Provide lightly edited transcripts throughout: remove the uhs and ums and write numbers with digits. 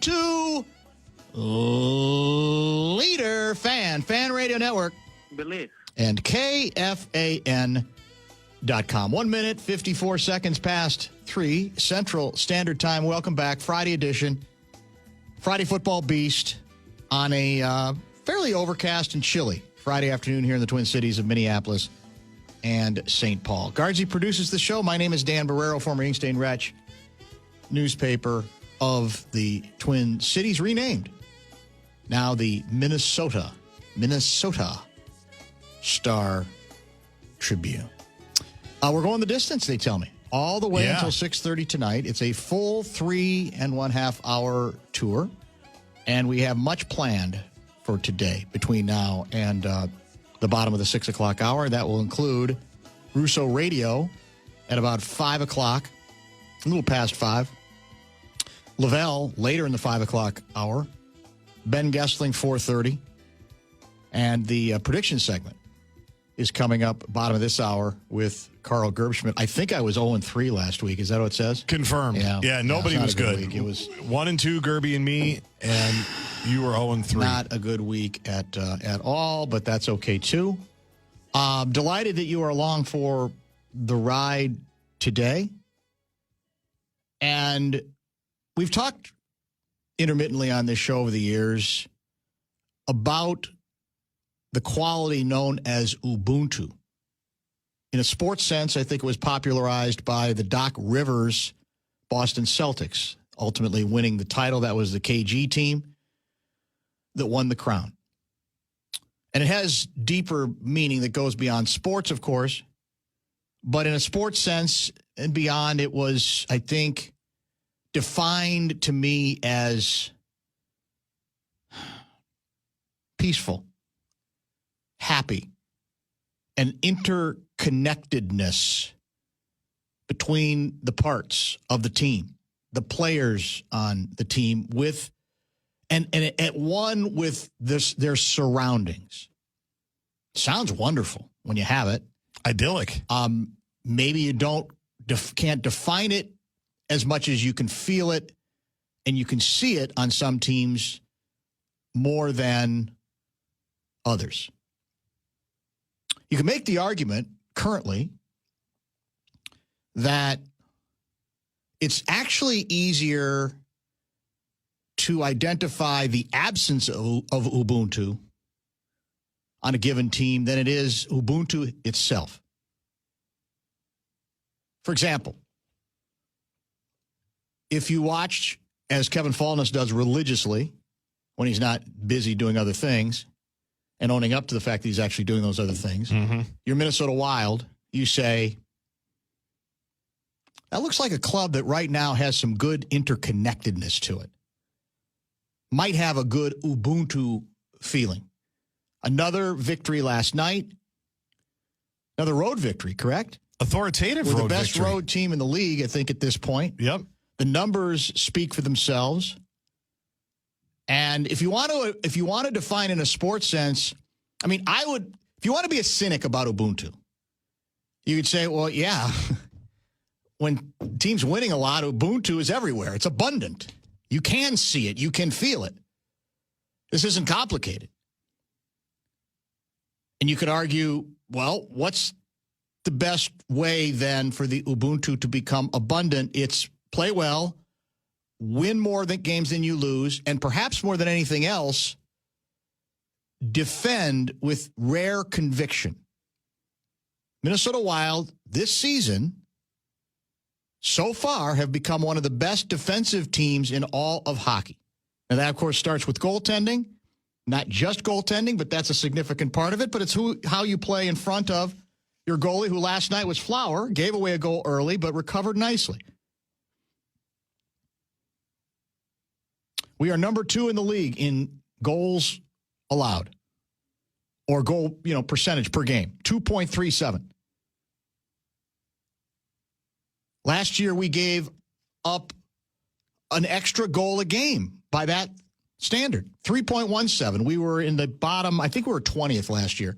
to Leader Fan Radio Network. Believe. And KFAN.com. 1 minute, 54 seconds past 3 Central Standard Time. Welcome back. Friday edition. Friday Football Beast on a fairly overcast and chilly Friday afternoon here in the Twin Cities of Minneapolis and St. Paul. Guardsy produces the show. My name is Dan Barreiro, former Inkstein Wretch, newspaper of the Twin Cities, renamed. Now the Minnesota Star Tribune. We're going the distance, they tell me. All the way until 6:30 tonight. It's a full 3.5 hour tour. And we have much planned for today between now and the bottom of the 6 o'clock hour. That will include Russo Radio at about 5 o'clock, a little past 5. Lavelle later in the 5 o'clock hour. Ben Gessling, 4:30. And the prediction segment is coming up bottom of this hour with Carl Gerbschmidt. I think I was 0-3 last week. Is that what it says? Confirmed. Yeah, nobody was good. It was 1-2, Gerby and me, and you were 0-3. Not a good week at all, but that's okay too. Delighted that you are along for the ride today. And we've talked intermittently on this show over the years about the quality known as Ubuntu. In a sports sense, I think it was popularized by the Doc Rivers Boston Celtics, ultimately winning the title. That was the KG team that won the crown. And it has deeper meaning that goes beyond sports, of course. But in a sports sense and beyond, it was, I think, defined to me as peaceful, happy, and interconnectedness between the parts of the team, the players on the team, with and at one with their surroundings. Sounds wonderful when you have it. Idyllic. Maybe you can't define it as much as you can feel it, and you can see it on some teams more than others. You can make the argument currently that it's actually easier to identify the absence of Ubuntu on a given team than it is Ubuntu itself. For example, if you watch, as Kevin Fallness does religiously when he's not busy doing other things, and owning up to the fact that he's actually doing those other things, Your Minnesota Wild, you say, that looks like a club that right now has some good interconnectedness to it. Might have a good Ubuntu feeling. Another victory last night. Another road victory, correct? Authoritative road victory. We're the best road team in the league, I think, at this point. Yep. The numbers speak for themselves. And if you want to define in a sports sense, I mean, if you want to be a cynic about Ubuntu, you could say, well, yeah, when teams winning a lot, Ubuntu is everywhere. It's abundant. You can see it. You can feel it. This isn't complicated. And you could argue, well, what's the best way then for the Ubuntu to become abundant? It's play well, win more games than you lose, and perhaps more than anything else, defend with rare conviction. Minnesota Wild this season, so far, have become one of the best defensive teams in all of hockey. And that, of course, starts with goaltending. Not just goaltending, but that's a significant part of it. But it's how you play in front of your goalie, who last night was Flower, gave away a goal early, but recovered nicely. We are number 2 in the league in goals allowed, or goal, percentage per game, 2.37. Last year, we gave up an extra goal a game by that standard, 3.17. We were in the bottom. I think we were 20th last year.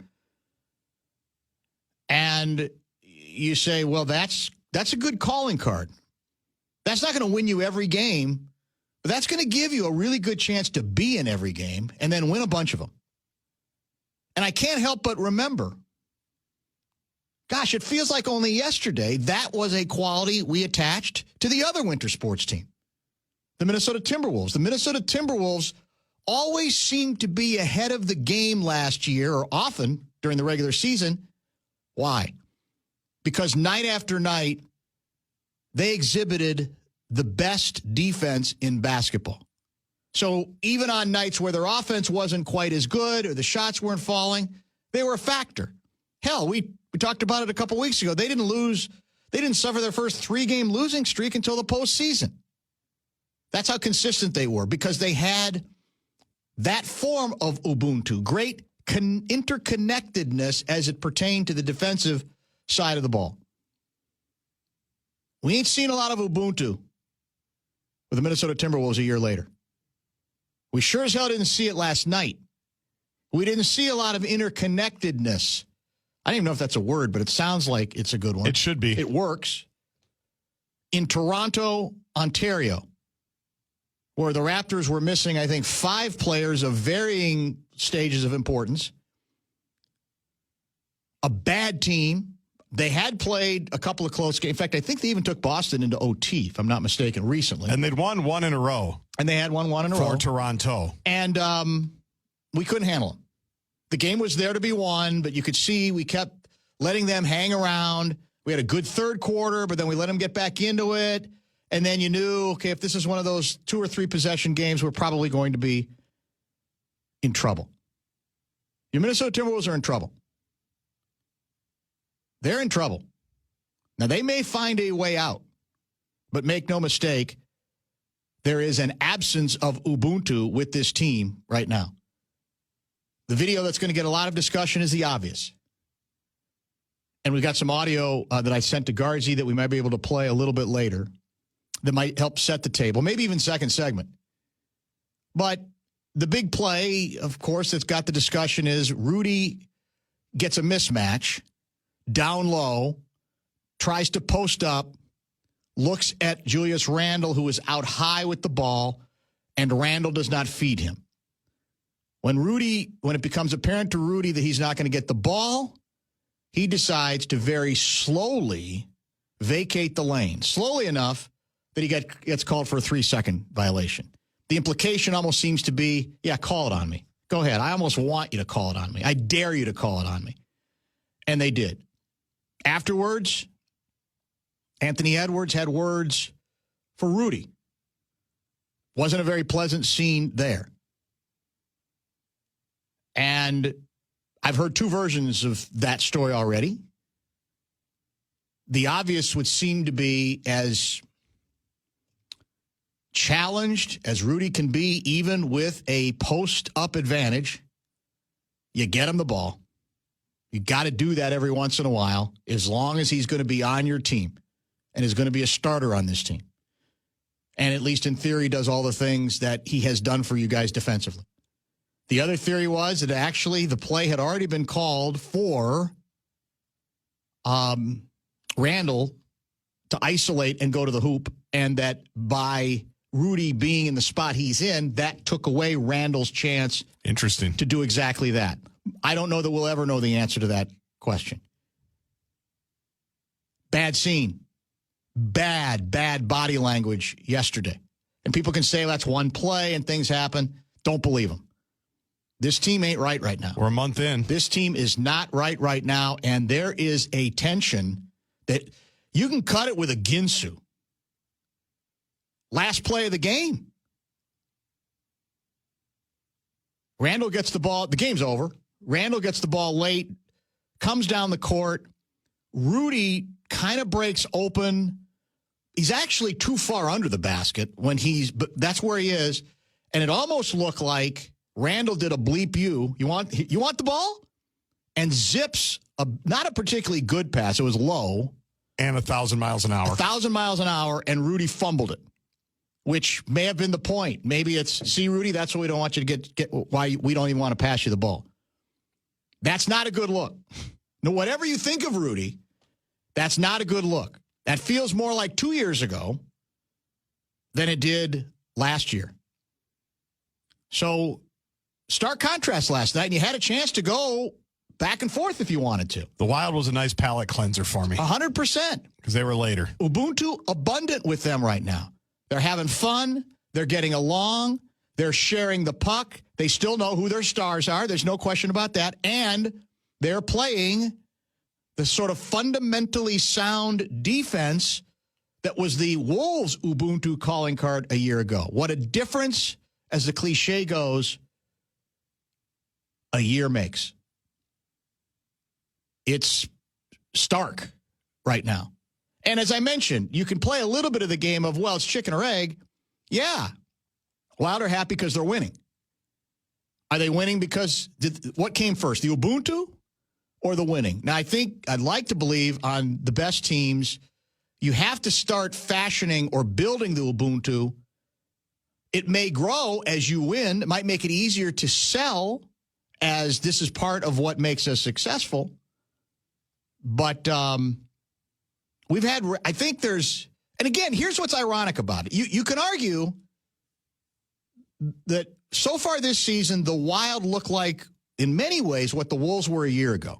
And you say, well, that's a good calling card. That's not going to win you every game, But that's going to give you a really good chance to be in every game and then win a bunch of them. And I can't help but remember, gosh, it feels like only yesterday that was a quality we attached to the other winter sports team, the Minnesota Timberwolves. The Minnesota Timberwolves always seemed to be ahead of the game last year, or often during the regular season. Why? Because night after night, they exhibited the best defense in basketball. So even on nights where their offense wasn't quite as good or the shots weren't falling, they were a factor. Hell, we talked about it a couple weeks ago. They didn't suffer their first 3-game losing streak until the postseason. That's how consistent they were, because they had that form of Ubuntu, great interconnectedness as it pertained to the defensive side of the ball. We ain't seen a lot of Ubuntu with the Minnesota Timberwolves a year later. We sure as hell didn't see it last night. We didn't see a lot of interconnectedness. I don't even know if that's a word, but it sounds like it's a good one. It should be. It works. In Toronto, Ontario, where the Raptors were missing, I think, 5 players of varying stages of importance. A bad team. They had played a couple of close games. In fact, I think they even took Boston into OT, if I'm not mistaken, recently. And they'd won 1 in a row. And they had won 1 in a row. For Toronto. And we couldn't handle them. The game was there to be won, but you could see we kept letting them hang around. We had a good third quarter, but then we let them get back into it. And then you knew, okay, if this is one of those 2 or 3 possession games, we're probably going to be in trouble. Your Minnesota Timberwolves are in trouble. They're in trouble. Now, they may find a way out, but make no mistake, there is an absence of Ubuntu with this team right now. The video that's going to get a lot of discussion is the obvious. And we've got some audio that I sent to Garzi that we might be able to play a little bit later that might help set the table, maybe even second segment. But the big play, of course, that's got the discussion is Rudy gets a mismatch, down low, tries to post up, looks at Julius Randle, who is out high with the ball, and Randle does not feed him. When it becomes apparent to Rudy that he's not going to get the ball, he decides to very slowly vacate the lane, slowly enough that he gets called for a 3-second violation. The implication almost seems to be, yeah, call it on me. Go ahead. I almost want you to call it on me. I dare you to call it on me. And they did. Afterwards, Anthony Edwards had words for Rudy. Wasn't a very pleasant scene there. And I've heard 2 versions of that story already. The obvious would seem to be as challenged as Rudy can be, even with a post-up advantage. You get him the ball. You got to do that every once in a while, as long as he's going to be on your team and is going to be a starter on this team. And at least in theory, does all the things that he has done for you guys defensively. The other theory was that actually the play had already been called for Randle to isolate and go to the hoop, and that by Rudy being in the spot he's in, that took away Randle's chance to do exactly that. I don't know that we'll ever know the answer to that question. Bad scene. Bad body language yesterday. And people can say that's one play and things happen. Don't believe them. This team ain't right now. We're a month in. This team is not right now, and there is a tension that you can cut it with a Ginsu. Last play of the game. Randle gets the ball. The game's over. Randle gets the ball late, comes down the court. Rudy kind of breaks open. He's actually too far under the basket but that's where he is. And it almost looked like Randle did a bleep you. You want the ball? And zips not a particularly good pass. It was low. And 1,000 miles an hour. 1,000 miles an hour, and Rudy fumbled it, which may have been the point. Maybe it's, see, Rudy, that's what we don't want you to get why we don't even want to pass you the ball. That's not a good look. No, whatever you think of Rudy, that's not a good look. That feels more like 2 years ago than it did last year. So, stark contrast last night, and you had a chance to go back and forth if you wanted to. The Wild was a nice palate cleanser for me. 100%. Because they were later. Ubuntu abundant with them right now. They're having fun. They're getting along. They're sharing the puck. They still know who their stars are. There's no question about that. And they're playing the sort of fundamentally sound defense that was the Wolves' Ubuntu calling card a year ago. What a difference, as the cliche goes, a year makes. It's stark right now. And as I mentioned, you can play a little bit of the game of, well, it's chicken or egg. Yeah. Wild are happy because they're winning. Are they winning because what came first, the Ubuntu or the winning? Now, I think I'd like to believe on the best teams, you have to start fashioning or building the Ubuntu. It may grow as you win. It might make it easier to sell as this is part of what makes us successful. But we've had, I think there's, and again, here's what's ironic about it. You can argue that so far this season, the Wild look like, in many ways, what the Wolves were a year ago.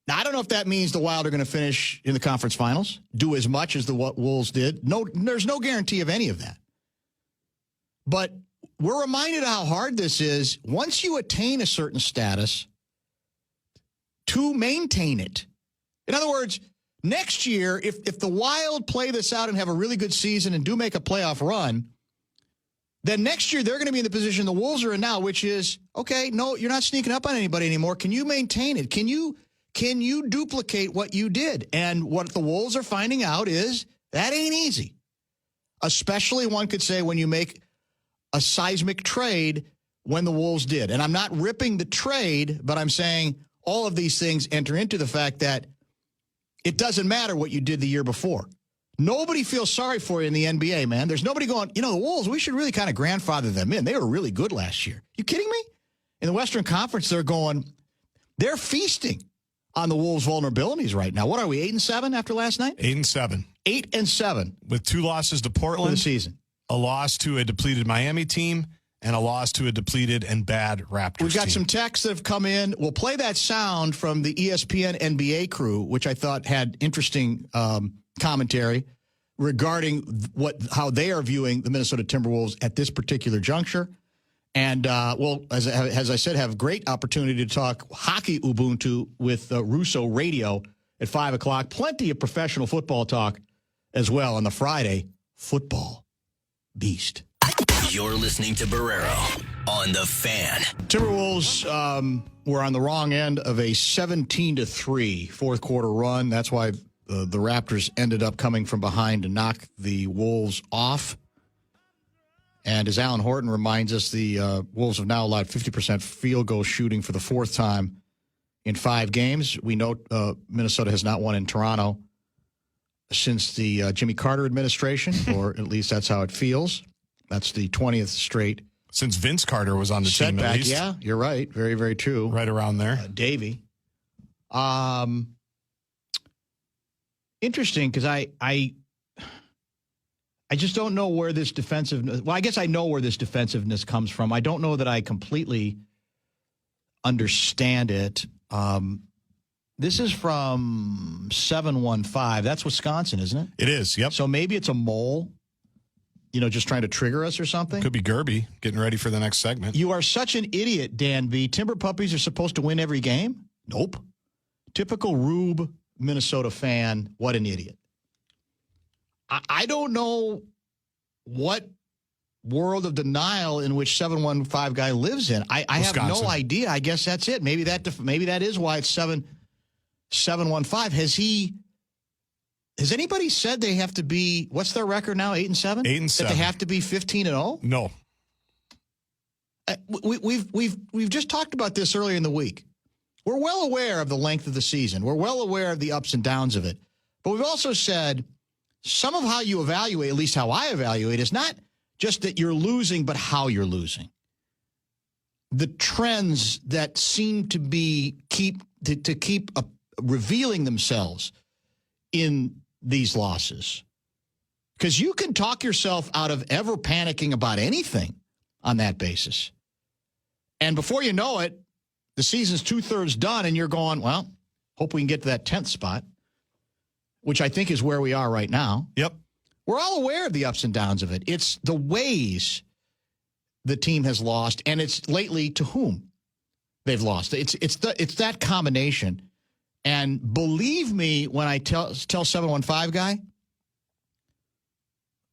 Now, I don't know if that means the Wild are going to finish in the conference finals, do as much as the Wolves did. No, there's no guarantee of any of that. But we're reminded of how hard this is once you attain a certain status to maintain it. In other words, next year, if the Wild play this out and have a really good season and do make a playoff run, then next year they're going to be in the position the Wolves are in now, which is, okay, no, you're not sneaking up on anybody anymore. Can you maintain it? Can you duplicate what you did? And what the Wolves are finding out is that ain't easy. Especially, one could say, when you make a seismic trade when the Wolves did. And I'm not ripping the trade, but I'm saying all of these things enter into the fact that it doesn't matter what you did the year before. Nobody feels sorry for you in the NBA, man. There's nobody going, the Wolves, we should really kind of grandfather them in. They were really good last year. You kidding me? In the Western Conference, they're feasting on the Wolves' vulnerabilities right now. What are we, 8-7 after last night? 8-7. 8-7. With 2 losses to Portland. For the season. A loss to a depleted Miami team, and a loss to a depleted and bad Raptors team. We've got some texts that have come in. We'll play that sound from the ESPN NBA crew, which I thought had interesting commentary regarding how they are viewing the Minnesota Timberwolves at this particular juncture. And we'll, as I said, have great opportunity to talk hockey Ubuntu with Russo Radio at 5 o'clock. Plenty of professional football talk as well on the Friday Football Beast. You're listening to Barreiro on the Fan. Timberwolves were on the wrong end of a 17-3 fourth quarter run. That's why the Raptors ended up coming from behind to knock the Wolves off. And as Alan Horton reminds us, the Wolves have now allowed 50% field goal shooting for the 4th time in 5 games. We note Minnesota has not won in Toronto since the Jimmy Carter administration, or at least that's how it feels. That's the 20th straight. Since Vince Carter was on the team, at least. Yeah, you're right. Very, very true. Right around there. Davey. Interesting, because I just don't know where this defensiveness... Well, I guess I know where this defensiveness comes from. I don't know that I completely understand it. This is from 715. That's Wisconsin, isn't it? It is, yep. So maybe it's a mole, just trying to trigger us or something. Could be Gerby getting ready for the next segment. You are such an idiot, Dan V. Timber Puppies are supposed to win every game? Nope. Typical Rube Minnesota fan. What an idiot. I don't know what world of denial in which 715 guy lives in. I have no idea. I guess that's it. Maybe that is why it's 715. Has anybody said they have to be, what's their record now, 8-7? 8-7. That they have to be 15-0? No. We've just talked about this earlier in the week. We're well aware of the length of the season. We're well aware of the ups and downs of it. But we've also said some of how you evaluate, at least how I evaluate, is not just that you're losing, but how you're losing. The trends that seem to be keep revealing themselves in these losses. Because you can talk yourself out of ever panicking about anything on that basis. And before you know it, the season's 2/3 done, and you're going, well, hope we can get to that 10th spot, which I think is where we are right now. Yep. We're all aware of the ups and downs of it. It's the ways the team has lost, and it's lately to whom they've lost. It's that combination. And believe me when I tell 715 guy,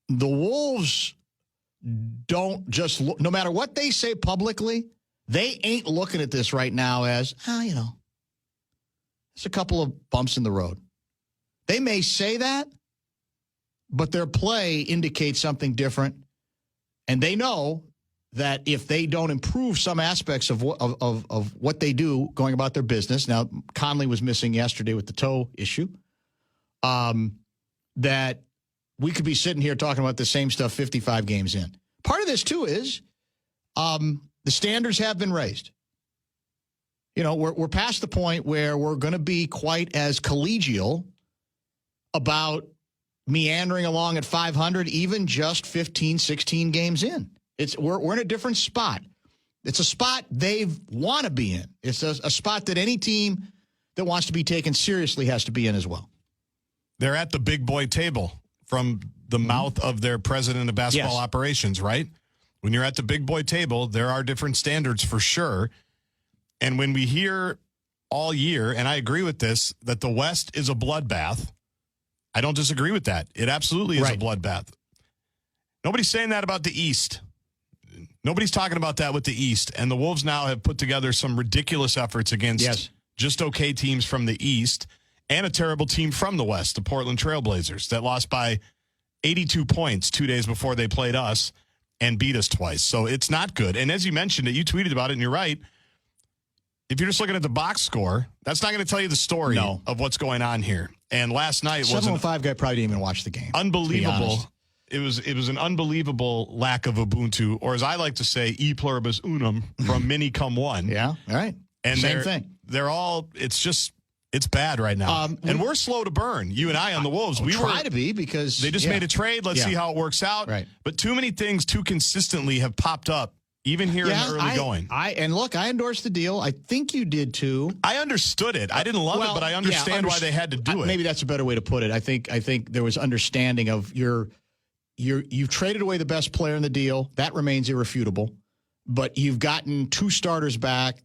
the Wolves don't just look, no matter what they say publicly, they ain't looking at this right now as, it's a couple of bumps in the road. They may say that, but their play indicates something different. And they know that if they don't improve some aspects of what they do going about their business, now Conley was missing yesterday with the toe issue, that we could be sitting here talking about the same stuff 55 games in. Part of this, too, is the standards have been raised. We're past the point where we're going to be quite as collegial about meandering along at 500, even just 15, 16 games in. We're in a different spot. It's a spot they want to be in. It's a spot that any team that wants to be taken seriously has to be in as well. They're at the big boy table from the mouth of their president of basketball operations, right? When you're at the big boy table, there are different standards for sure. And when we hear all year, and I agree with this, that the West is a bloodbath, I don't disagree with that. It absolutely is a bloodbath. Nobody's saying that about the East. Nobody's talking about that with the East. And the Wolves now have put together some ridiculous efforts against just okay teams from the East and a terrible team from the West, the Portland Trail Blazers, that lost by 82 points 2 days before they played us and beat us twice. So it's not good. And as you mentioned it, you tweeted about it, and you're right. If you're just looking at the box score, that's not going to tell you the story of what's going on here. And last night was 715 guy probably didn't even watch the game. Unbelievable. It was an unbelievable lack of Ubuntu, or as I like to say, e pluribus unum from many come one. Yeah, all right. And same thing. They're all. It's bad right now, and we're slow to burn. You and I on the Wolves. We try to be because they just made a trade. Let's see how it works out. Right. But too many things too consistently have popped up, even here in the early going. I endorsed the deal. I think you did too. I understood it. I didn't love it, but I understand why they had to do it. Maybe that's a better way to put it. I think there was understanding of you've traded away the best player in the deal. That remains irrefutable. But you've gotten two starters back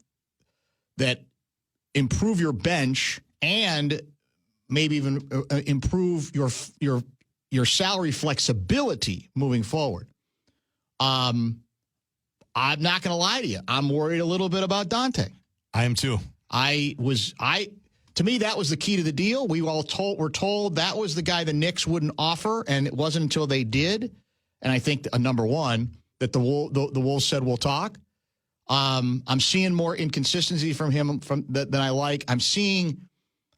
that improve your bench and maybe even improve your salary flexibility moving forward. I'm not going to lie to you. I'm worried a little bit about Dante. I am too. To me, that was the key to the deal. Were told that was the guy the Knicks wouldn't offer, and it wasn't until they did. And I think number one that the Wolves said we'll talk. I'm seeing more inconsistency from him than I like. I'm seeing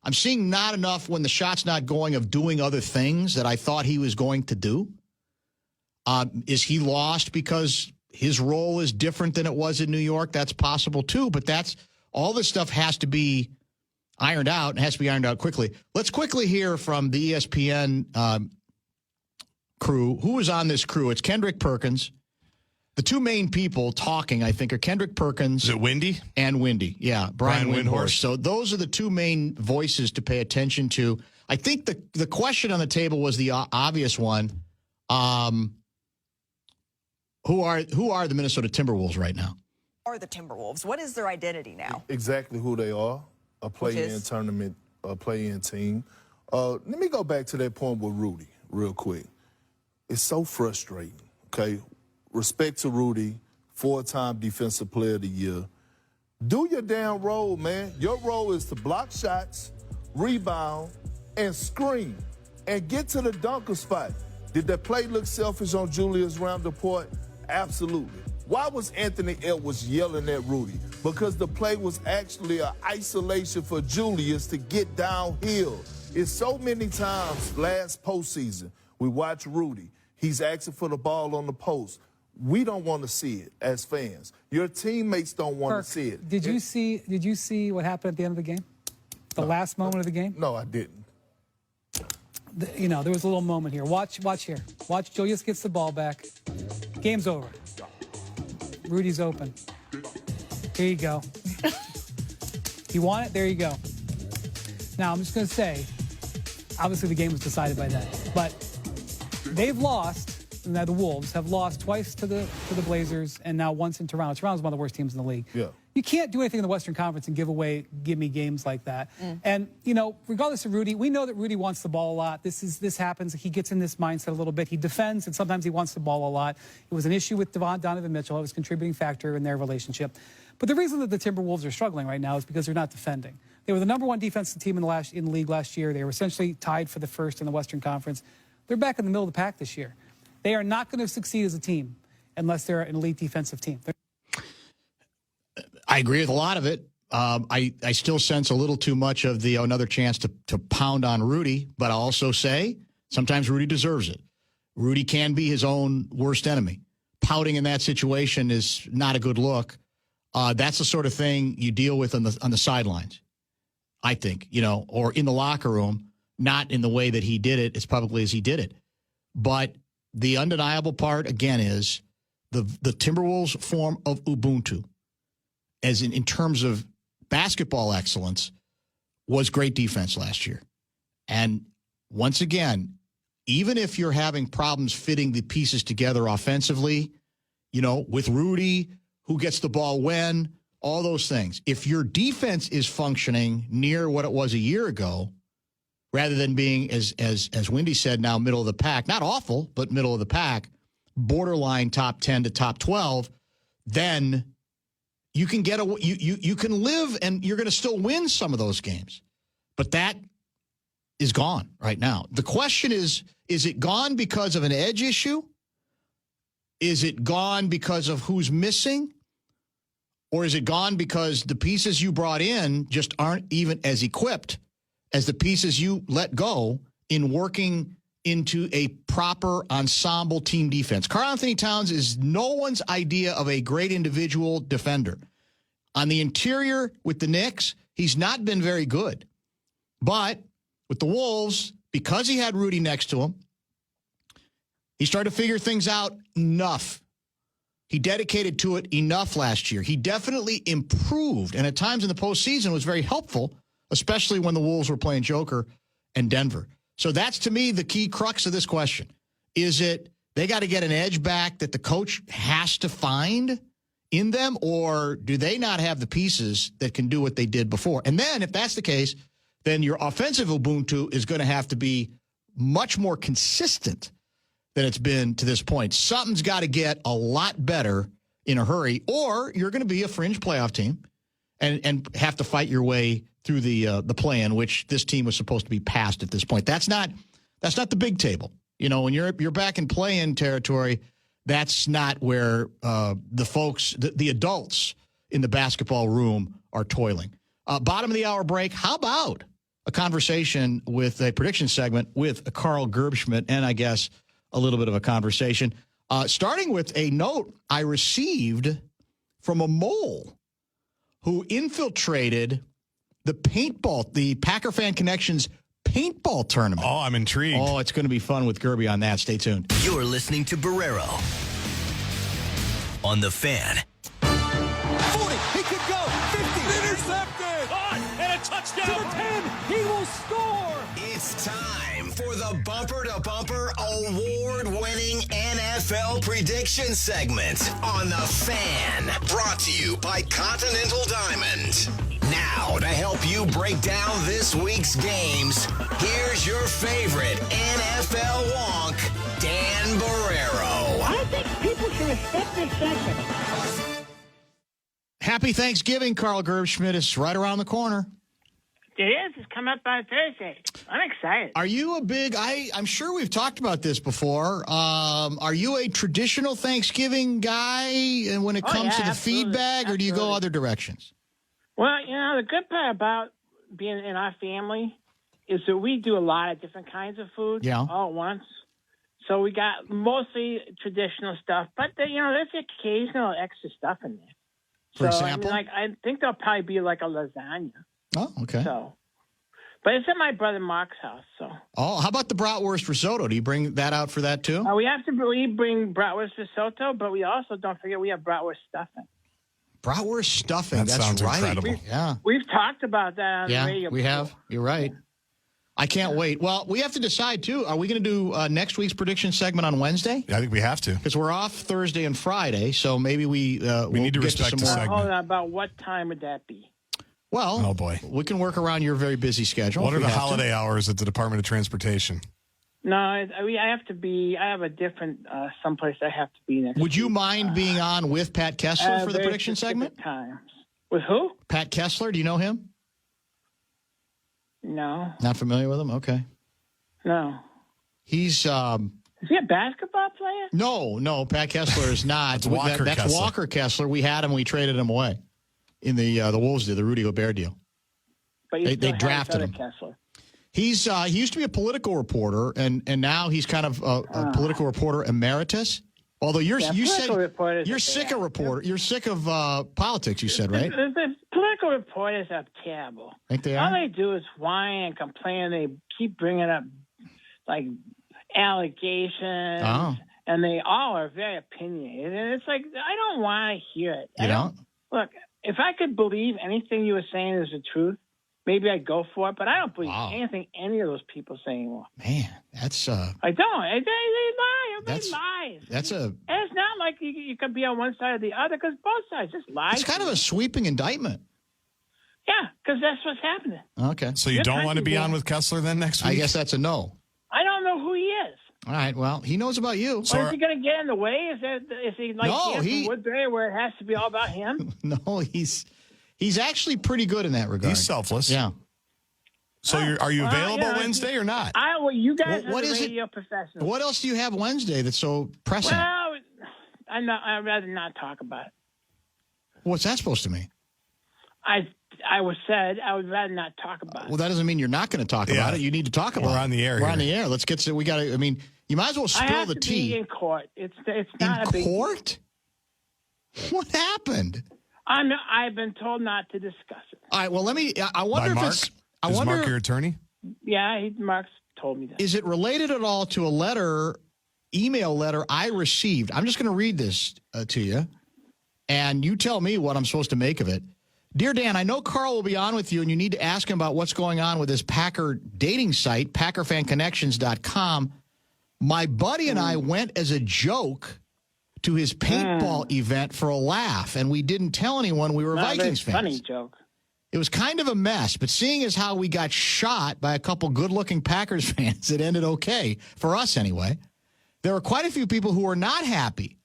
not enough when the shot's not going of doing other things that I thought he was going to do. Is he lost because his role is different than it was in New York? That's possible too. But all this stuff has to be ironed out, and has to be ironed out quickly. Let's quickly hear from the ESPN crew. Who is on this crew? It's Kendrick Perkins. The two main people talking, I think, are Kendrick Perkins. Is it Windy? And Windy, yeah. Brian Windhorst. So those are the two main voices to pay attention to. I think the question on the table was the obvious one. Who are the Minnesota Timberwolves right now? Are the Timberwolves? What is their identity now? Exactly who they are. A play-in tournament, a play-in team. Let me go back to that point with Rudy real quick. It's so frustrating, okay? Respect to Rudy, 4-time Defensive Player of the Year. Do your damn role, man. Your role is to block shots, rebound, and screen, and get to the dunker spot. Did that play look selfish on Julius Randle? Absolutely. Why was Anthony Edwards yelling at Rudy? Because the play was actually an isolation for Julius to get downhill. It's so many times last postseason we watch Rudy. He's asking for the ball on the post. We don't want to see it as fans. Your teammates don't want to see it. Did you see what happened at the end of the game? The last moment of the game? No, I didn't. there was a little moment here. Watch here. Watch, Julius gets the ball back. Game's over. Rudy's open. Here you go. You want it? There you go. Now, I'm just going to say, obviously the game was decided by that. But they've lost, now the Wolves have lost twice to the Blazers and now once in Toronto. Toronto's one of the worst teams in the league. Yeah. You can't do anything in the Western Conference and give me games like that. And, regardless of Rudy, we know that Rudy wants the ball a lot. This happens. He gets in this mindset a little bit. He defends, and sometimes he wants the ball a lot. It was an issue with Donovan Mitchell. It was a contributing factor in their relationship. But the reason that the Timberwolves are struggling right now is because they're not defending. They were the number one defensive team in the league last year. They were essentially tied for the first in the Western Conference. They're back in the middle of the pack this year. They are not going to succeed as a team unless they're an elite defensive team. I agree with a lot of it. I still sense a little too much of the another chance to pound on Rudy, but I'll also say sometimes Rudy deserves it. Rudy can be his own worst enemy. Pouting in that situation is not a good look. That's the sort of thing you deal with on the sidelines, I think, or in the locker room, not in the way that he did it as publicly as he did it. But the undeniable part, again, is the Timberwolves' form of Ubuntu, as in terms of basketball excellence, was great defense last year. And once again, even if you're having problems fitting the pieces together offensively, with Rudy, who gets the ball when, all those things. If your defense is functioning near what it was a year ago, rather than being, as Wendy said, now middle of the pack, not awful, but middle of the pack, borderline top 10 to top 12, then you can you can live and you're going to still win some of those games. But that is gone right now. The question is it gone because of an edge issue? Is it gone because of who's missing? Or is it gone because the pieces you brought in just aren't even as equipped as the pieces you let go in working into a proper ensemble team defense? Karl Anthony Towns is no one's idea of a great individual defender. On the interior with the Knicks, he's not been very good. But with the Wolves, because he had Rudy next to him, he started to figure things out enough. He dedicated to it enough last year. He definitely improved, and at times in the postseason was very helpful, especially when the Wolves were playing Joker and Denver. So that's, to me, the key crux of this question. Is it they got to get an edge back that the coach has to find in them, or do they not have the pieces that can do what they did before? And then, if that's the case, then your offensive Ubuntu is going to have to be much more consistent than it's been to this point. Something's got to get a lot better in a hurry, or you're going to be a fringe playoff team and have to fight your way through the play-in, which this team was supposed to be past at this point. That's not the big table. When you're back in play-in territory, that's not where the folks, the adults in the basketball room are toiling. Bottom of the hour break. How about a conversation with a prediction segment with Carl Gerbschmidt, and I guess a little bit of a conversation, starting with a note I received from a mole who infiltrated the Packer Fan Connections paintball tournament. Oh, I'm intrigued. Oh, it's going to be fun with Gerby on that. Stay tuned. You're listening to Barreiro on the Fan. 40, he could go. 50, intercepted. Caught, and a touchdown. To the 10, he will score. It's time for the bumper-to-bumper award-winning NFL prediction segment on the Fan. Brought to you by Continental Diamond. Now, to help you break down this week's games, here's your favorite NFL wonk, Dan Barreiro. I think people should respect this segment. Happy Thanksgiving, Carl Gerbschmidt. It's right around the corner. It is. It's coming up on Thursday. I'm excited. Are you a big, I'm sure we've talked about this before. Are you a traditional Thanksgiving guy when it comes to the feed bag, or do you go other directions? Well, the good part about being in our family is that we do a lot of different kinds of food all at once. So we got mostly traditional stuff, but there's occasional extra stuff in there. For example? I think there'll probably be like a lasagna. Oh, okay. So But it's at my brother Mark's house. So. Oh, how about the bratwurst risotto? Do you bring that out for that too? We bring bratwurst risotto, but we also don't forget we have bratwurst stuffing. Bratwurst stuffing. That's sounds right. incredible. We've talked about that on the radio. Yeah, we have. You're right. I can't wait. Well, we have to decide, too. Are we going to do next week's prediction segment on Wednesday? Yeah, I think we have to. Because we're off Thursday and Friday, so maybe we need to respect the segment. Hold on, about what time would that be? Well, oh boy, we can work around your very busy schedule. What are the holiday hours at the Department of Transportation? No, I have to be. I have a different someplace I have to be next. Would you mind being on with Pat Kessler for the prediction segment? Times. With who? Pat Kessler. Do you know him? No. Not familiar with him? Okay. No. He's Is he a basketball player? No. Pat Kessler is not. That's Kessler. Walker Kessler. We had him. We traded him away in the Wolves did, the Rudy Gobert deal. But they drafted him. Kessler. He used to be a political reporter, and now he's kind of a political reporter emeritus. Although you said you're sick of reporter, you're sick of politics. You said, right? The political reporters are terrible. Think they are? All they do is whine and complain. They keep bringing up like allegations, and they all are very opinionated. And it's like I don't want to hear it. You don't? Look, if I could believe anything you were saying is the truth, maybe I'd go for it. But I don't believe anything any of those people say anymore. Man, that's I don't. They lie. Everybody lies. And it's not like you could be on one side or the other because both sides just lie. It's kind of a sweeping indictment. Yeah, because that's what's happening. Okay. So you don't want to be on with Kessler then next week? I guess that's a no. I don't know who he is. All right. Well, he knows about you. So is he going to get in the way? Is he like from Woodbury where it has to be all about him? No, he's actually pretty good in that regard. He's selfless. Yeah. So are you available Wednesday or not? You guys are the radio professionals. What else do you have Wednesday that's so pressing? Well, I'd rather not talk about it. What's that supposed to mean? I would rather not talk about it. Well, that doesn't mean you're not going to talk about it. You need to talk about it. We're on the air. We're on the air. Let's get to. We got to. I mean, you might as well spill the tea. Be in court. It's not a big court. What happened? I've been told not to discuss it. All right. Well, I wonder if it's. Is Mark your attorney? Yeah, Mark's told me that. Is it related at all to a email letter I received? I'm just going to read this to you, and you tell me what I'm supposed to make of it. Dear Dan, I know Carl will be on with you, and you need to ask him about what's going on with his Packer dating site, PackerFanConnections.com. My buddy and I went as a joke to his paintball event for a laugh, and we didn't tell anyone we were Vikings fans. Funny joke. It was kind of a mess, but seeing as how we got shot by a couple good-looking Packers fans, it ended okay, for us anyway. There were quite a few people who were not happy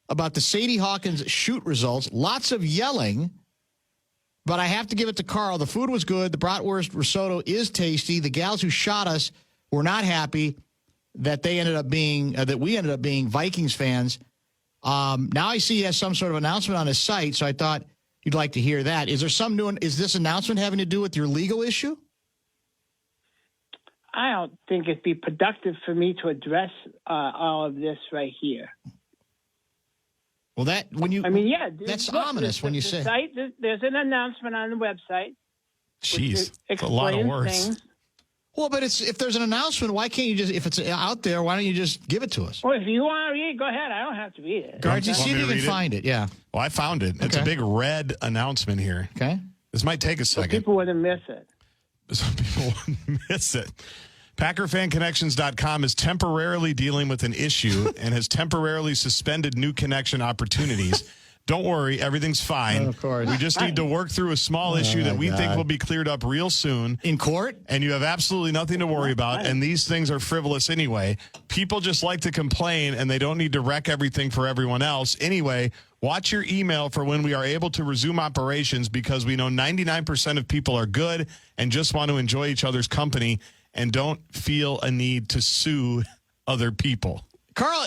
about the Sadie Hawkins shoot results, lots of yelling, but I have to give it to Carl. The food was good. The bratwurst risotto is tasty. The gals who shot us were not happy that we ended up being Vikings fans. Now I see he has some sort of announcement on his site, so I thought you'd like to hear that. Is this announcement having to do with your legal issue? I don't think it'd be productive for me to address all of this right here. Well, that's ominous when you say. There's an announcement on the website. Jeez, it's a lot of words. Things. Well, but if there's an announcement, why can't you just, if it's out there, why don't you just give it to us? Well, if you want to read it, go ahead. I don't have to read it. Guards, you see if you can find it. Yeah. Well, I found it. It's a big red announcement here. Okay. This might take a second. People wouldn't miss it. Some people wouldn't miss it. PackerFanConnections.com is temporarily dealing with an issue and has temporarily suspended new connection opportunities. Don't worry, everything's fine. Of course. We just need to work through a small issue that we think will be cleared up real soon. In court? And you have absolutely nothing to worry about, and these things are frivolous anyway. People just like to complain, and they don't need to wreck everything for everyone else. Anyway, watch your email for when we are able to resume operations because we know 99% of people are good and just want to enjoy each other's company and don't feel a need to sue other people. Carl,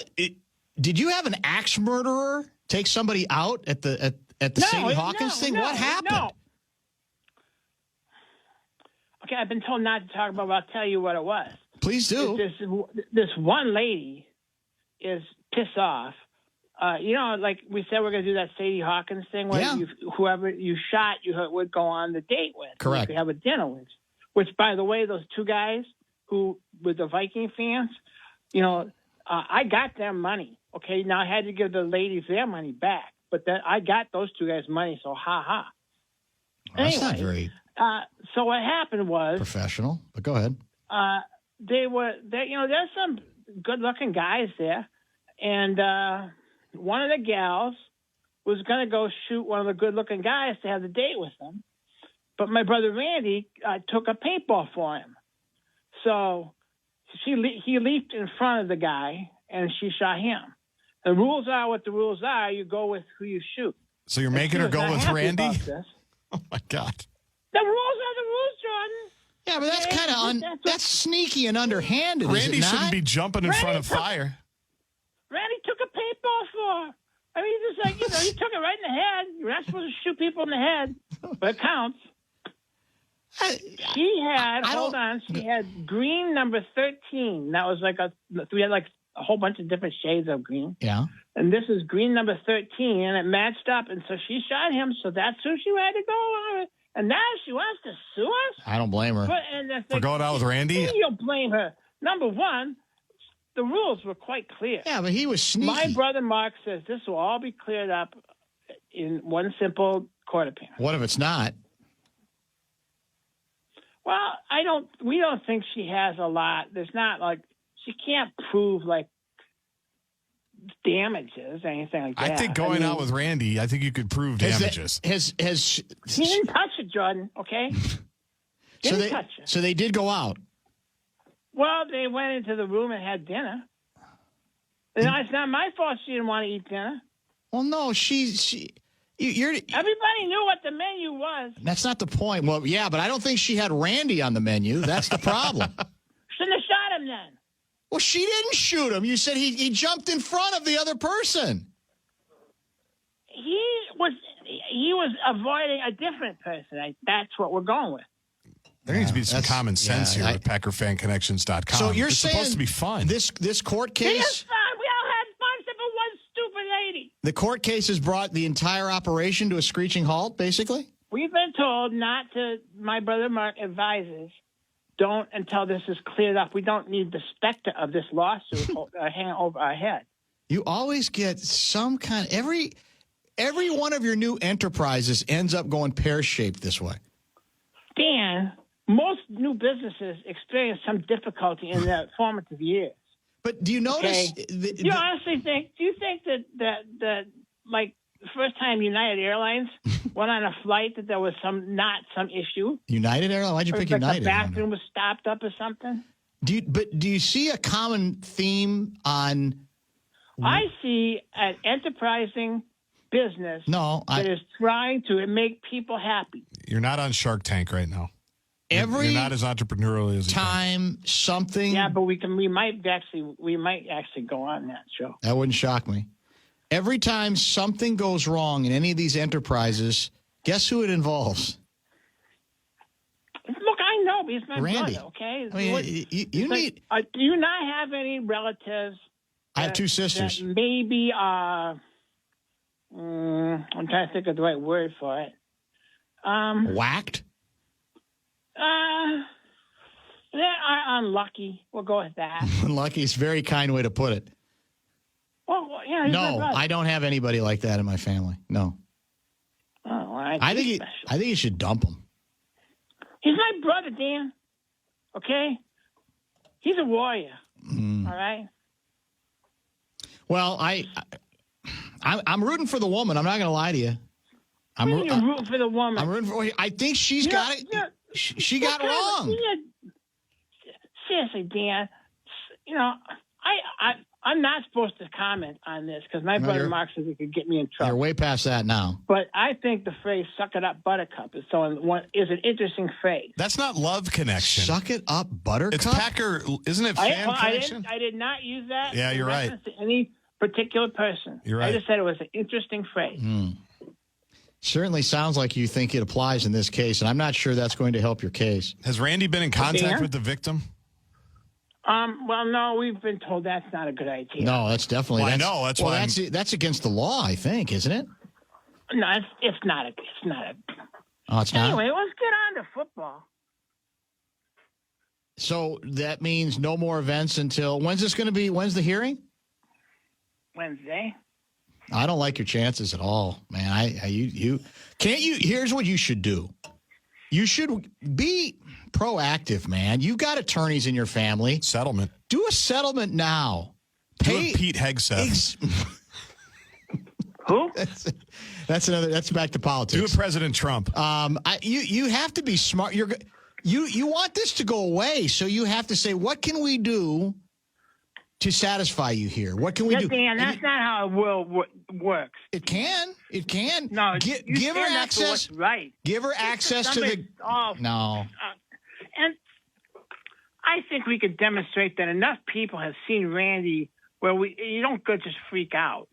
did you have an axe murderer take somebody out at the Sadie Hawkins thing? What happened? No. Okay, I've been told not to talk about it, but I'll tell you what it was. Please do. This one lady is pissed off. Like we said, we're going to do that Sadie Hawkins thing where whoever you shot, you would go on the date with. Correct. You could have a dinner with. which, by the way, those two guys who were the Viking fans, I got their money. Okay, now I had to give the ladies their money back, but then I got those two guys' money, so ha. Well, that's not very so what happened was professional, but go ahead. There's some good-looking guys there, and one of the gals was going to go shoot one of the good-looking guys to have a date with him, but my brother Randy took a paintball for him. So he leaped in front of the guy, and she shot him. The rules are what the rules are. You go with who you shoot. So you're making her go with Randy? Oh, my God. The rules are the rules, Jordan. Yeah, but that's kind of that's sneaky and underhanded. Randy is it not? shouldn't be jumping in front of fire. Randy took a paintball for her. I mean, just like, he took it right in the head. You're not supposed to shoot people in the head, but it counts. She had green number 13. That was we had like a whole bunch of different shades of green. Yeah. And this is green number 13, and it matched up. And so she shot him, so that's who she had to go on. And now she wants to sue us? I don't blame her. For going out with Randy? You don't blame her. Number one, the rules were quite clear. Yeah, but he was sneaky. My brother Mark says this will all be cleared up in one simple court appearance. What if it's not? Well, we don't think she has a lot. There's not she can't prove damages or anything like that. I think going out with Randy, I think you could prove damages. He didn't touch it, Jordan, okay? Didn't touch it. So they did go out. Well, they went into the room and had dinner. It's not my fault she didn't want to eat dinner. Well, no, everybody knew what the menu was. That's not the point. Well, yeah, but I don't think she had Randy on the menu. That's the problem. Shouldn't have shot him then. Well, she didn't shoot him. You said he jumped in front of the other person. He was avoiding a different person. That's what we're going with. There needs to be some common sense here at PackerFanConnections.com. So you're it's saying supposed to be fun. This court case? It is fun. We all had fun except for one stupid lady. The court case has brought the entire operation to a screeching halt, basically? We've been told not to. My brother Mark advises, don't until this is cleared up. We don't need the specter of this lawsuit hanging over our head. You always get some kind. Every one of your new enterprises ends up going pear-shaped this way. Dan, most new businesses experience some difficulty in their formative years. But do you notice? Okay? Do you think that like the first time United Airlines went on a flight that there was some issue? United Airlines? Why'd you pick United? The bathroom was stopped up or something? Do you see a common theme on? I see an enterprising business that is trying to make people happy. You're not on Shark Tank right now. You're not as entrepreneurial as time something. Yeah, but we might actually go on that show. That wouldn't shock me. Every time something goes wrong in any of these enterprises, guess who it involves? Look, I know, but he's my Randy. brother, okay? I mean, you need... do you not have any relatives? I have two sisters. That maybe, I'm trying to think of the right word for it. Whacked? They are unlucky. We'll go with that. Unlucky is a very kind way to put it. Well, yeah. No, I don't have anybody like that in my family. No. Oh, well, I think you should dump him. He's my brother, Dan. Okay? He's a warrior. All right? Well, I'm rooting for the woman. I'm not going to lie to you. You're rooting for the woman. I'm rooting for. I think she's got it. She got it wrong. Seriously, Dan. I'm not supposed to comment on this because my brother Mark says it could get me in trouble. You're way past that now. But I think the phrase "suck it up, buttercup" is an interesting phrase. That's not Love Connection. Suck it up, buttercup. It's Packer, isn't it? Fan Connection. I did not use that. Yeah, you're right. To any particular person. You're right. I just said it was an interesting phrase. Certainly sounds like you think it applies in this case, and I'm not sure that's going to help your case. Has Randy been in contact with the victim? Well, no, we've been told that's not a good idea. No, that's definitely. Well, I know. That's why. That's against the law, I think, isn't it? No, it's not a. Oh, it's not. Anyway, let's get on to football. So that means no more events until when's this going to be? When's the hearing? Wednesday. I don't like your chances at all, man. You can't you. Here's what you should do. You should be proactive, man. You've got attorneys in your family. Settlement. Do a settlement now. Do a Pete Hegseth. Who? That's another. That's back to politics. Do a President Trump. You have to be smart. You want this to go away, so you have to say, what can we do to satisfy you here? What can we do? Dan, that's not how it will works. It can. It can. No, give her access. Right. Give her access to the. No. And I think we could demonstrate that enough people have seen Randy where you don't go just freak out.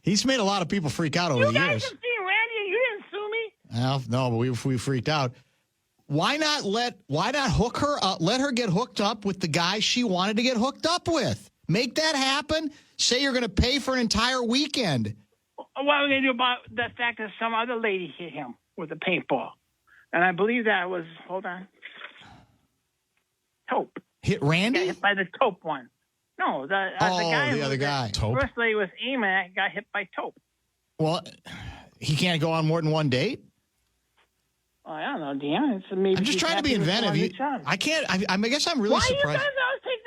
He's made a lot of people freak out over the years. You guys have seen Randy and you didn't sue me? Well, no, but we freaked out. Why not hook her up? Let her get hooked up with the guy she wanted to get hooked up with. Make that happen. Say you're going to pay for an entire weekend. What are we going to do about the fact that some other lady hit him with a paintball? And I believe that was, hold on, Taupe. Hit Randy? Got hit by the Taupe one. No, the guy. The other guy. Taupe. First lady was aiming at got hit by Taupe. Well, he can't go on more than one date? Oh, I don't know, Dan. Maybe I'm just trying to be inventive. I can't. I guess I'm really surprised. Why you guys always take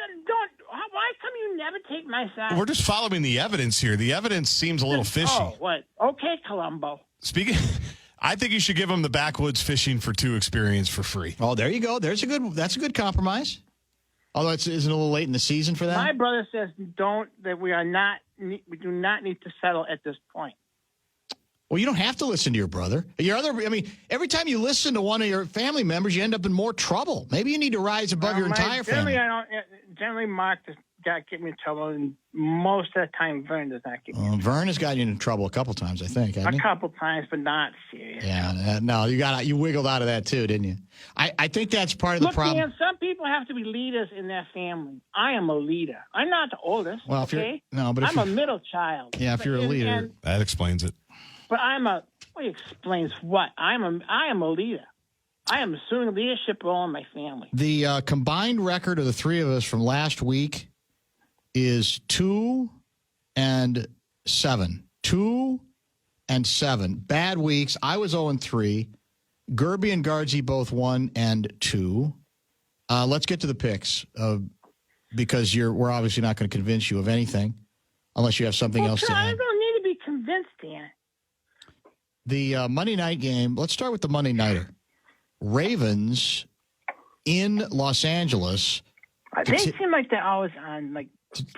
why come you never take my side? We're just following the evidence here. The evidence seems a little fishy. Oh, what? Okay, Columbo. Speaking, I think you should give him the backwoods fishing for two experience for free. Oh, there you go. That's a good compromise. Although isn't it a little late in the season for that? My brother says we do not need to settle at this point. Well, you don't have to listen to your brother. Every time you listen to one of your family members, you end up in more trouble. Maybe you need to rise above your entire family. Generally, Mark does not get me in trouble, and most of the time, Vern does not get me in trouble. Vern has gotten you in trouble a couple times, I think. A couple times, but not serious. Yeah, no, you wiggled out of that too, didn't you? I think that's part of the problem. Dan, some people have to be leaders in their family. I am a leader. I'm not the oldest. Well, I'm a middle child. Yeah, if you're a leader, that explains it. But what explains what? I am a leader. I am assuming a leadership role in my family. The combined record of the three of us from last week is 2-7. 2-7. Bad weeks. I was 0-3. Gerby and Guardsy both 1-2. Let's get to the picks because we're obviously not going to convince you of anything unless you have something else to add. I don't need to be convinced, Dan. The Monday night game, let's start with the Monday nighter. Ravens in Los Angeles. They seem like they're always on.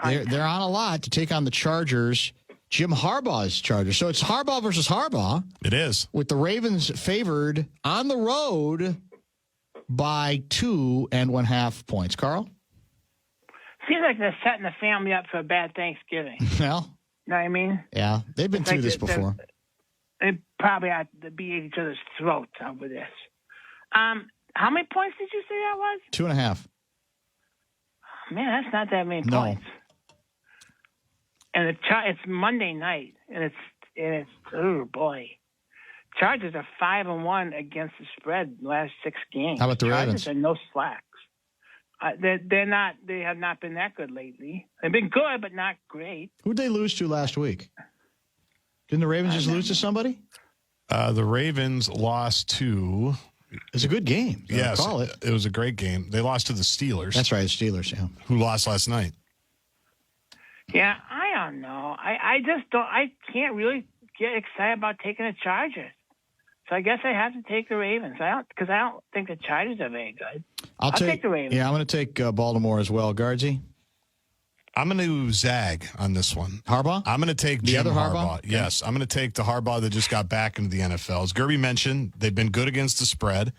They're on a lot to take on the Chargers. Jim Harbaugh's Chargers. So it's Harbaugh versus Harbaugh. It is. With the Ravens favored on the road by 2.5 points. Carl? Seems like they're setting the family up for a bad Thanksgiving. Well. You know what I mean? Yeah. They've been through this before. They probably have to be at each other's throats over this. How many points did you say that was? 2.5. Man, that's not that many points. And it's Monday night, and it's oh boy, Chargers are 5-1 against the spread in the last 6 games. How about the Ravens? Chargers are no slacks. They're not. They have not been that good lately. They've been good, but not great. Who'd they lose to last week? Didn't the Ravens just lose to somebody? The Ravens lost to. It's a good game. Yes, it was a great game. They lost to the Steelers. That's right, the Steelers, yeah. Who lost last night. Yeah, I don't know. I just don't. I can't really get excited about taking the Chargers. So I guess I have to take the Ravens. I don't think the Chargers are very good. I'll take the Ravens. Yeah, I'm going to take Baltimore as well. Guardsy? I'm going to zag on this one. Harbaugh? I'm going to take the other Harbaugh. Okay. Yes, I'm going to take the Harbaugh that just got back into the NFL. As Gerby mentioned, they've been good against the spread.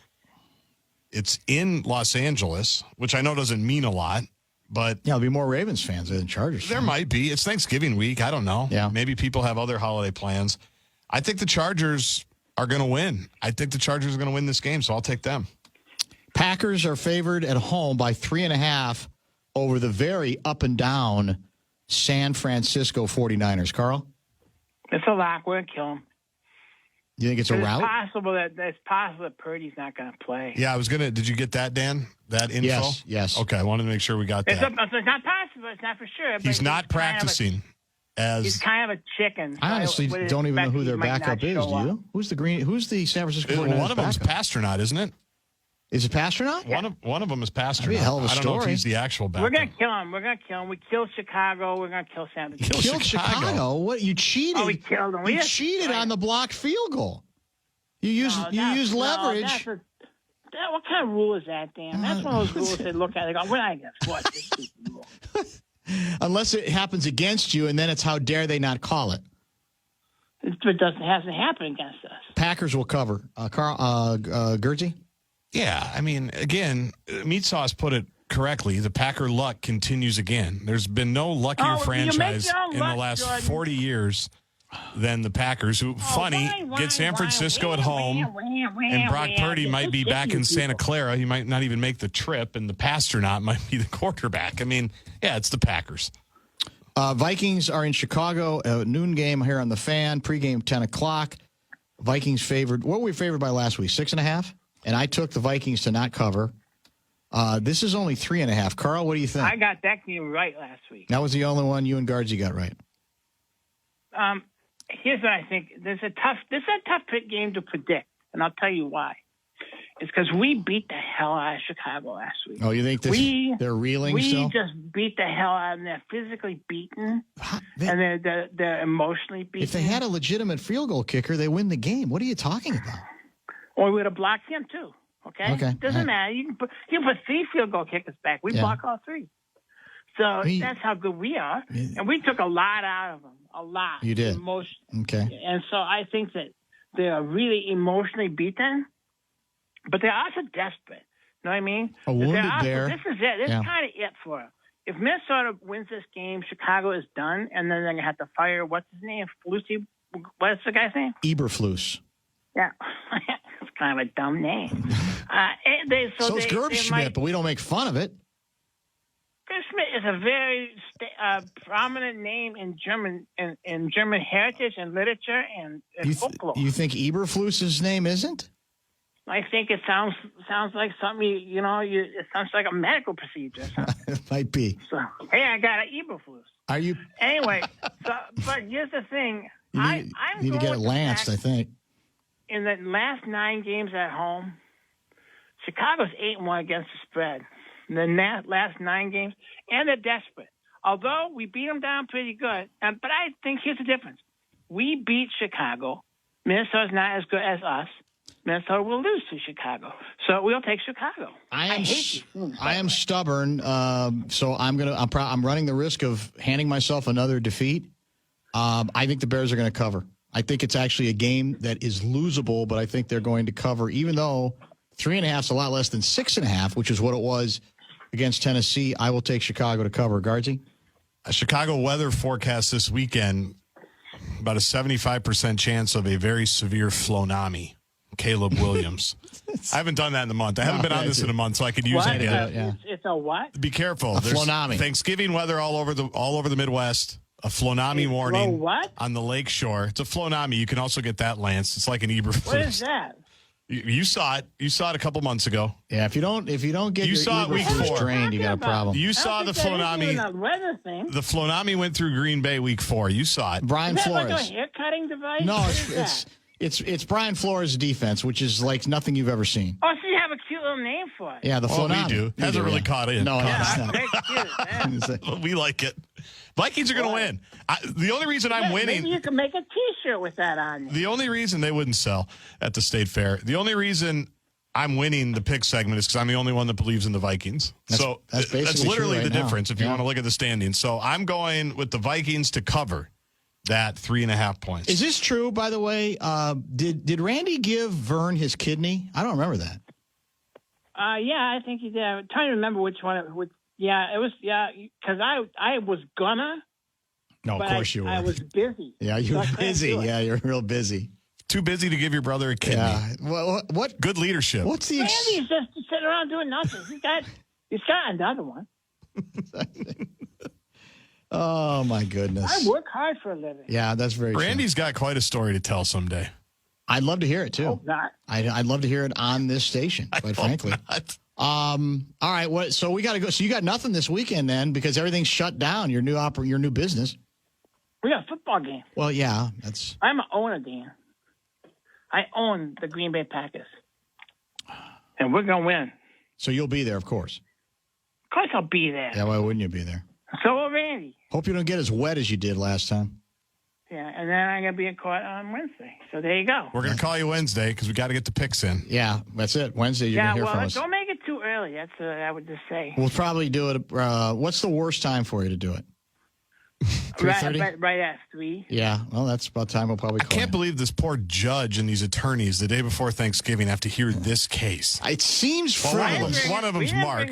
It's in Los Angeles, which I know doesn't mean a lot, but there'll be more Ravens fans than Chargers fans. There might be. It's Thanksgiving week. I don't know. Yeah. Maybe people have other holiday plans. I think the Chargers are going to win. I think the Chargers are going to win this game, so I'll take them. Packers are favored at home by 3.5 over the very up and down San Francisco 49ers. Carl? It's a lock. We're going to kill them. You think it's a rout? It's possible that Purdy's not going to play. Yeah, did you get that, Dan? that info? Yes. Okay, I wanted to make sure we got that. It's not possible. It's not for sure. He's not practicing He's kind of a chicken. I honestly don't even know who their backup is. Do you? Who's the San Francisco 49ers one of them's backup? Pasternaut, isn't it? Is it Pasternaut? One of them is Pasternaut. That'd be a hell of a I don't know if story. he's the actual backup. We're gonna kill him. We killed Chicago. We're gonna kill San Francisco. Killed Chicago? What? You cheated? Oh, we killed him. You cheated on the blocked field goal. You used leverage. What kind of rule is that, Dan? That's one of those rules they look at. They go, "We're not gonna enforce this stupid rule." Unless it happens against you, and then it's how dare they not call it. It hasn't happened against us. Packers will cover. Carl Gerbschmidt? Yeah, I mean, again, Meat Sauce put it correctly. The Packer luck continues again. There's been no luckier franchise in the last 40 years than the Packers, who, get San Francisco at home, and Brock Purdy might be back in Santa Clara. He might not even make the trip, and the Pasternaut might be the quarterback. I mean, yeah, it's the Packers. Vikings are in Chicago, noon game here on the Fan, pregame 10 o'clock. Vikings favored. What were we favored by last week? 6.5? And I took the Vikings to not cover. This is only 3.5. Carl, what do you think? I got that game right last week. That was the only one you and Guardsy got right. Here's what I think. This is a tough game to predict, and I'll tell you why. It's because we beat the hell out of Chicago last week. Oh, you think they're reeling still? We just beat the hell out of them. They're physically beaten, and they're emotionally beaten. If they had a legitimate field goal kicker, they win the game. What are you talking about? Or we would have blocked him, too. Okay? Doesn't matter. You can put 3 field goal kickers back. We block all 3. So that's how good we are. And we took a lot out of them. A lot. You did? Okay. And so I think that they are really emotionally beaten, but they're also desperate. You know what I mean? A wounded bear. This is it. This is kind of it for them. If Minnesota wins this game, Chicago is done, and then they're going to have to fire, what's his name? What's the guy's name? Eberflus. Yeah. It's kind of a dumb name. So it's Gerbschmidt, but we don't make fun of it. Gerbschmidt is a very prominent name in German heritage and literature and folklore. You think Eberflus's name isn't? I think it sounds like something, it sounds like a medical procedure. It might be. So, hey, I got an Eberflus. Are you? Anyway, but here's the thing. You need to get it lanced, I think. In the last 9 games at home, Chicago's 8-1 against the spread. In the last 9 games, and they're desperate. Although we beat them down pretty good, but I think here's the difference. We beat Chicago. Minnesota's not as good as us. Minnesota will lose to Chicago. So we'll take Chicago. I am stubborn, so I'm running the risk of handing myself another defeat. I think the Bears are going to cover. I think it's actually a game that is losable, but I think they're going to cover, even though 3.5 is a lot less than 6.5, which is what it was against Tennessee. I will take Chicago to cover. Guardsy? A Chicago weather forecast this weekend, about a 75% chance of a very severe flonami. Caleb Williams. I haven't done that in a month. I haven't been on this in a month, so I could use it again. It's a what? Be careful. There's flonami. Thanksgiving weather all over the Midwest. A flonami warning on the lake shore. It's a flonami. You can also get that, Lance. It's like an Eberflus. What is that? You saw it. You saw it a couple months ago. Yeah, if you don't get your Eberflus drained, you got a problem. You saw the flonami. The flonami went through Green Bay week 4. You saw it. Brian Flores. Like a hair cutting device? No, it's Brian Flores' defense, which is like nothing you've ever seen. Oh, so you have a cute little name for it. Yeah, the flonami. We do. Hasn't really caught in. No, it's not. We like it. Vikings are going to win. The only reason I'm winning. Maybe you can make a T-shirt with that on. The only reason they wouldn't sell at the State Fair. The only reason I'm winning the pick segment is because I'm the only one that believes in the Vikings. That's literally the difference if you want to look at the standings. So I'm going with the Vikings to cover that 3.5 points. Is this true, by the way? Did Randy give Vern his kidney? I don't remember that. Yeah, I think he did. I'm trying to remember which one. Yeah, it was. Yeah, because I was gonna. No, of course you were. I was busy. Yeah, you were busy. Yeah, you're real busy. Too busy to give your brother a kidney. Yeah. What? Good leadership. What's the? Randy's just sitting around doing nothing. He's got another one. Oh my goodness! I work hard for a living. Yeah, that's very true. Randy's got quite a story to tell someday. I'd love to hear it too. Hope not. I'd love to hear it on this station. Quite frankly. All right. So we got to go. So you got nothing this weekend then because everything's shut down. Your new business. We got a football game. Well, yeah, that's. I'm an owner, Dan. I own the Green Bay Packers, and we're gonna win. So you'll be there, of course. Of course, I'll be there. Yeah, why wouldn't you be there? So will Randy. Hope you don't get as wet as you did last time. Yeah, and then I'm going to be in court on Wednesday. So there you go. We're going to call you Wednesday because we got to get the picks in. Yeah, that's it. Wednesday, you're going to hear from us. Don't make it too early. That's what I would just say. We'll probably do it. What's the worst time for you to do it? 3:30? Right at 3. Yeah, well, that's about time we'll probably call I can't believe this poor judge and these attorneys the day before Thanksgiving have to hear this case. It seems frivolous. One of them's Mark.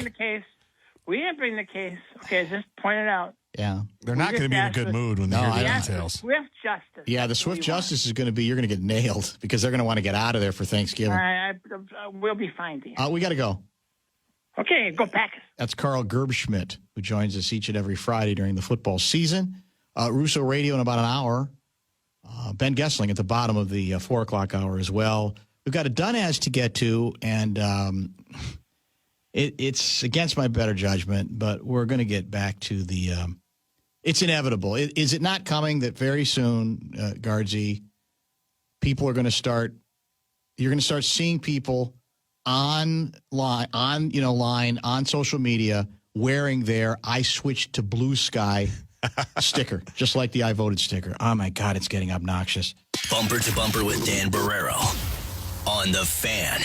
We didn't bring the case. Okay, just point it out. Yeah. They're not going to be in a good mood when they hear the details. Swift justice. Yeah, the swift justice is going to be you're going to get nailed because they're going to want to get out of there for Thanksgiving. We'll be fine, Dan. We got to go. Okay, go Packers. That's Carl Gerbschmidt, who joins us each and every Friday during the football season. Russo Radio in about an hour. Ben Gessling at the bottom of the 4 o'clock hour as well. We've got a Done-As to get to, and it's against my better judgment, but we're going to get back to the it's inevitable. Is it not coming that very soon, Guardsy, people are going to start – you're going to start seeing people on social media wearing their I switched to blue sky sticker, just like the I voted sticker. Oh, my God, it's getting obnoxious. Bumper to Bumper with Dan Barreiro on The Fan.